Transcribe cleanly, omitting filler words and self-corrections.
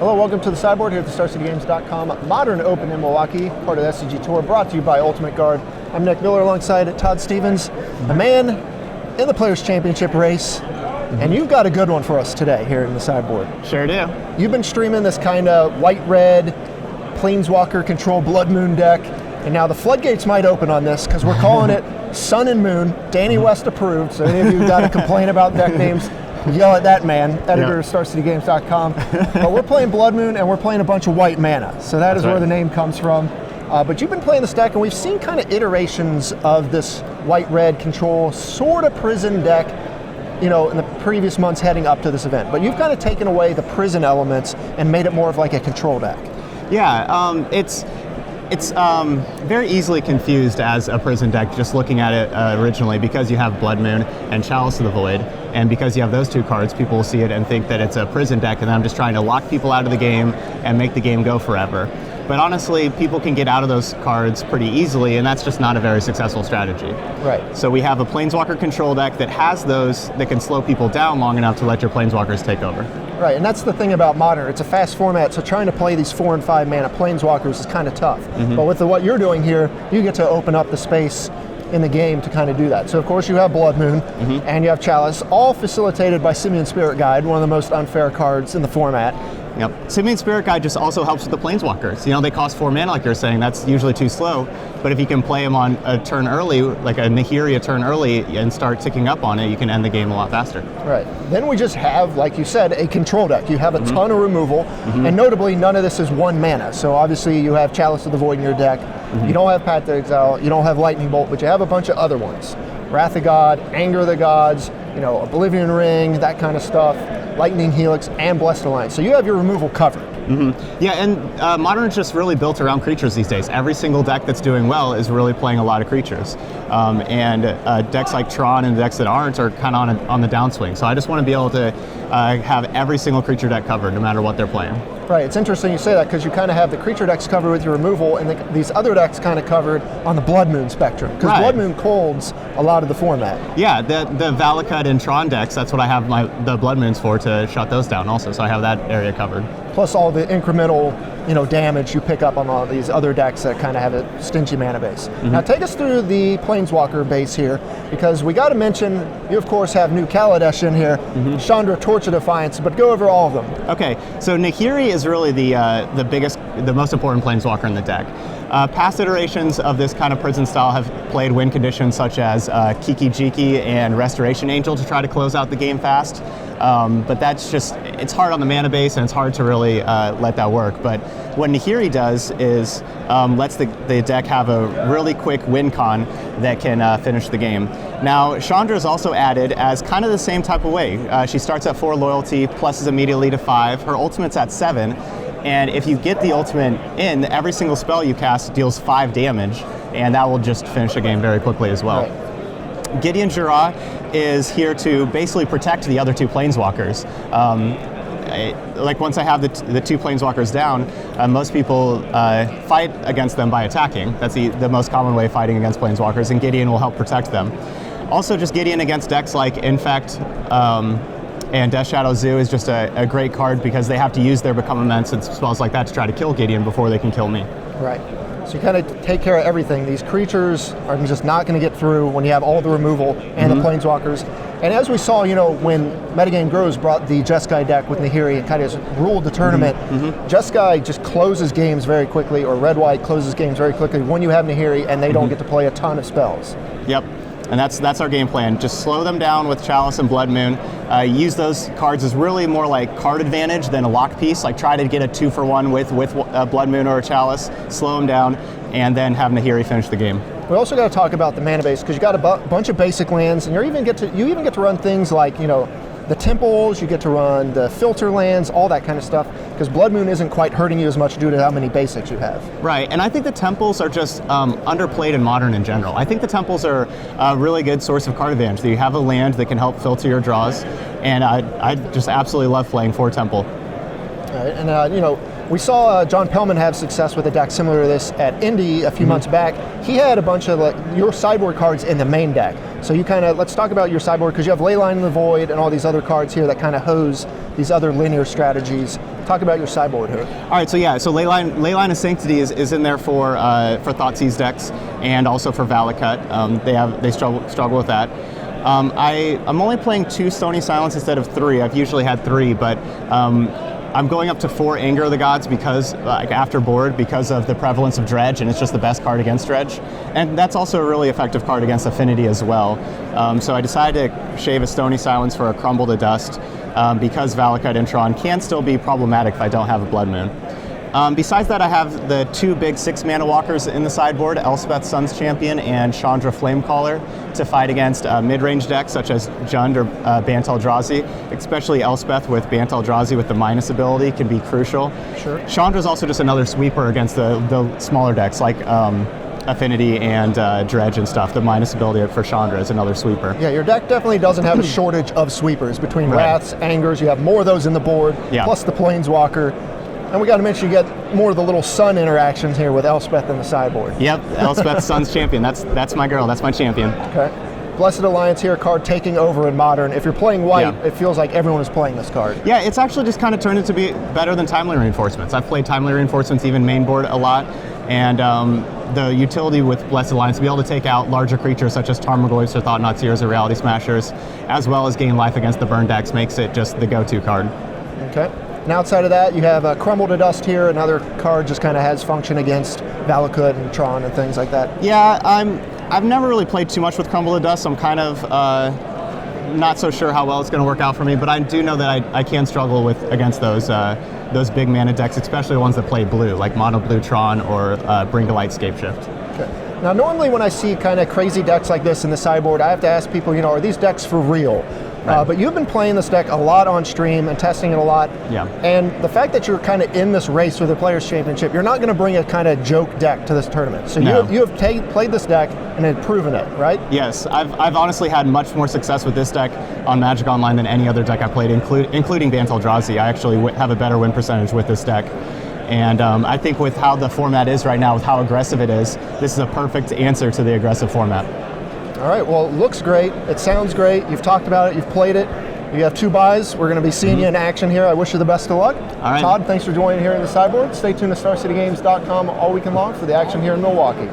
Hello, welcome to the sideboard here at the StarCityGames.com Modern Open in Milwaukee, part of the SCG Tour, brought to you by Ultimate Guard. I'm Nick Miller alongside Todd Stevens, a man in the Players' Championship race, and you've got a good one for us today here in the sideboard. Sure do. You've been streaming this kind of white-red, Planeswalker control Blood Moon deck, and now the floodgates might open on this because we're calling it Sun and Moon, Danny West approved, so any of you who got to complain about deck names, yell at that man, editor of StarCityGames.com. But we're playing Blood Moon and we're playing a bunch of white mana. So that's where the name comes from. But you've been playing this deck and we've seen kind of iterations of this white-red control sort of prison deck, you know, in the previous months heading up to this event. But you've kind of taken away the prison elements and made it more of like a control deck. Yeah, it's very easily confused as a prison deck just looking at it originally, because you have Blood Moon and Chalice of the Void, and because you have those two cards, people will see it and think that it's a prison deck and I'm just trying to lock people out of the game and make the game go forever. But honestly, people can get out of those cards pretty easily, and that's just not a very successful strategy. Right. So we have a Planeswalker control deck that has those that can slow people down long enough to let your Planeswalkers take over. Right, and that's the thing about Modern. It's a fast format, so trying to play these 4 and 5 mana Planeswalkers is kind of tough. But with what you're doing here, you get to open up the space in the game to kind of do that. So of course you have Blood Moon and you have Chalice, all facilitated by Simian Spirit Guide, one of the most unfair cards in the format. Yep. Simian Spirit Guide just also helps with the Planeswalkers. You know, they cost 4 mana like you're saying, that's usually too slow, but if you can play them on a turn early, like a Nahiri a turn early, and start ticking up on it, you can end the game a lot faster. Right. Then we just have, like you said, a control deck. You have a ton of removal, and notably none of this is 1 mana. So obviously you have Chalice of the Void in your deck, you don't have Path to Exile, you don't have Lightning Bolt, but you have a bunch of other ones. Wrath of God, Anger of the Gods, you know, Oblivion Ring, that kind of stuff, Lightning Helix, and Blessed Alliance. So you have your removal covered. Yeah, and Modern is just really built around creatures these days. Every single deck that's doing well is really playing a lot of creatures. And decks like Tron and decks that aren't are kind of on the downswing. So I just want to be able to have every single creature deck covered, no matter what they're playing. Right, it's interesting you say that because you kind of have the creature decks covered with your removal and these other decks kind of covered on the Blood Moon spectrum. Because Blood Moon colds a lot of the format. Yeah, the Valakut and Tron decks, that's what I have the Blood Moons for, to shut those down also, so I have that area covered. Plus all the incremental, you know, damage you pick up on all these other decks that kind of have a stingy mana base. Now take us through the Planeswalker base here, because we got to mention, you of course have new Kaladesh in here, Chandra, Torch of Defiance, but go over all of them. Okay, so Nahiri is really the most important Planeswalker in the deck. Past iterations of this kind of prison style have played win conditions such as Kiki Jiki and Restoration Angel to try to close out the game fast. But that's just, it's hard on the mana base and it's hard to really let that work. But what Nahiri does is lets the deck have a really quick win con that can finish the game. Now, Chandra is also added as kind of the same type of way. She starts at 4 loyalty, pluses immediately to 5. Her ultimate's at 7. And if you get the ultimate in, every single spell you cast deals 5 damage, and that will just finish the game very quickly as well. Right. Gideon Jura is here to basically protect the other 2 Planeswalkers. Like once I have the 2 Planeswalkers down, most people fight against them by attacking. That's the most common way of fighting against Planeswalkers, and Gideon will help protect them. Also, just Gideon against decks like Infect, and Death Shadow Zoo is just a great card because they have to use their Become Immense and spells like that to try to kill Gideon before they can kill me. Right. So you kind of take care of everything. These creatures are just not going to get through when you have all the removal and the Planeswalkers. And as we saw, you know, when Metagame Grows brought the Jeskai deck with Nahiri and kind of ruled the tournament, Jeskai just closes games very quickly, or Red-White closes games very quickly when you have Nahiri and they don't get to play a ton of spells. Yep. And that's our game plan. Just slow them down with Chalice and Blood Moon. Use those cards as really more like card advantage than a lock piece. Like try to get a 2-for-1 with Blood Moon or a Chalice, slow them down, and then have Nahiri finish the game. We also got to talk about the mana base because you got a bunch of basic lands, and you even get to run things like, you know, the temples, you get to run the filter lands, all that kind of stuff, because Blood Moon isn't quite hurting you as much due to how many basics you have. Right, and I think the temples are just underplayed in Modern in general. I think the temples are a really good source of card advantage. You have a land that can help filter your draws, and I just absolutely love playing for Temple. Right, and you know, We saw John Pellman have success with a deck similar to this at Indy a few months back. He had a bunch of your sideboard cards in the main deck. So you kind of, let's talk about your sideboard, because you have Leyline in the Void and all these other cards here that kind of hose these other linear strategies. Talk about your sideboard here. All right, so yeah, so Leyline of Sanctity is in there for Thoughtseize decks and also for Valakut. They struggle with that. I'm only playing 2 Stony Silence instead of 3. I've usually had 3, but I'm going up to 4 Anger of the Gods because, after board, because of the prevalence of Dredge, and it's just the best card against Dredge. And that's also a really effective card against Affinity as well. So I decided to shave a Stony Silence for a Crumble to Dust because Valakut Intron can still be problematic if I don't have a Blood Moon. Besides that, I have the 2 big 6-mana walkers in the sideboard, Elspeth Sun's Champion and Chandra Flamecaller, to fight against mid-range decks such as Jund or Bant Eldrazi. Especially Elspeth with Bant Eldrazi with the minus ability can be crucial. Sure. Chandra's also just another sweeper against the smaller decks like Affinity and Dredge and stuff. The minus ability for Chandra is another sweeper. Yeah, your deck definitely doesn't have a shortage of sweepers. Between Wraths, Angers, you have more of those in the board, plus the Planeswalker. And we got to mention you get more of the little sun interactions here with Elspeth in the sideboard. Yep, Elspeth Sun's Champion. That's my girl. That's my champion. Okay. Blessed Alliance here, a card taking over in Modern. If you're playing white, it feels like everyone is playing this card. Yeah, it's actually just kind of turned into be better than Timely Reinforcements. I've played Timely Reinforcements even main board a lot, and the utility with Blessed Alliance to be able to take out larger creatures such as Tarmogoyfs or Thought-Knot-Seers or Reality Smashers, as well as gain life against the burn decks, makes it just the go-to card. Okay. And outside of that, you have Crumble to Dust here. Another card just kind of has function against Valakut and Tron and things like that. Yeah, I've never really played too much with Crumble to Dust. So I'm kind of not so sure how well it's going to work out for me, but I do know that I can struggle against those big mana decks, especially the ones that play blue, like Mono Blue Tron or Bring to Light Scapeshift. Okay. Now, normally when I see kind of crazy decks like this in the sideboard, I have to ask people, are these decks for real? Right. But you've been playing this deck a lot on stream and testing it a lot. Yeah. And the fact that you're kind of in this race for the Players' Championship, you're not going to bring a kind of joke deck to this tournament. So you have played this deck and had proven it, right? Yes. I've honestly had much more success with this deck on Magic Online than any other deck I played, including Bant Eldrazi. I actually have a better win percentage with this deck. And I think with how the format is right now, with how aggressive it is, this is a perfect answer to the aggressive format. All right, well, it looks great. It sounds great. You've talked about it. You've played it. You have 2 buys. We're going to be seeing you in action here. I wish you the best of luck. All right. Todd, thanks for joining here in the sideboard. Stay tuned to StarCityGames.com all weekend long for the action here in Milwaukee.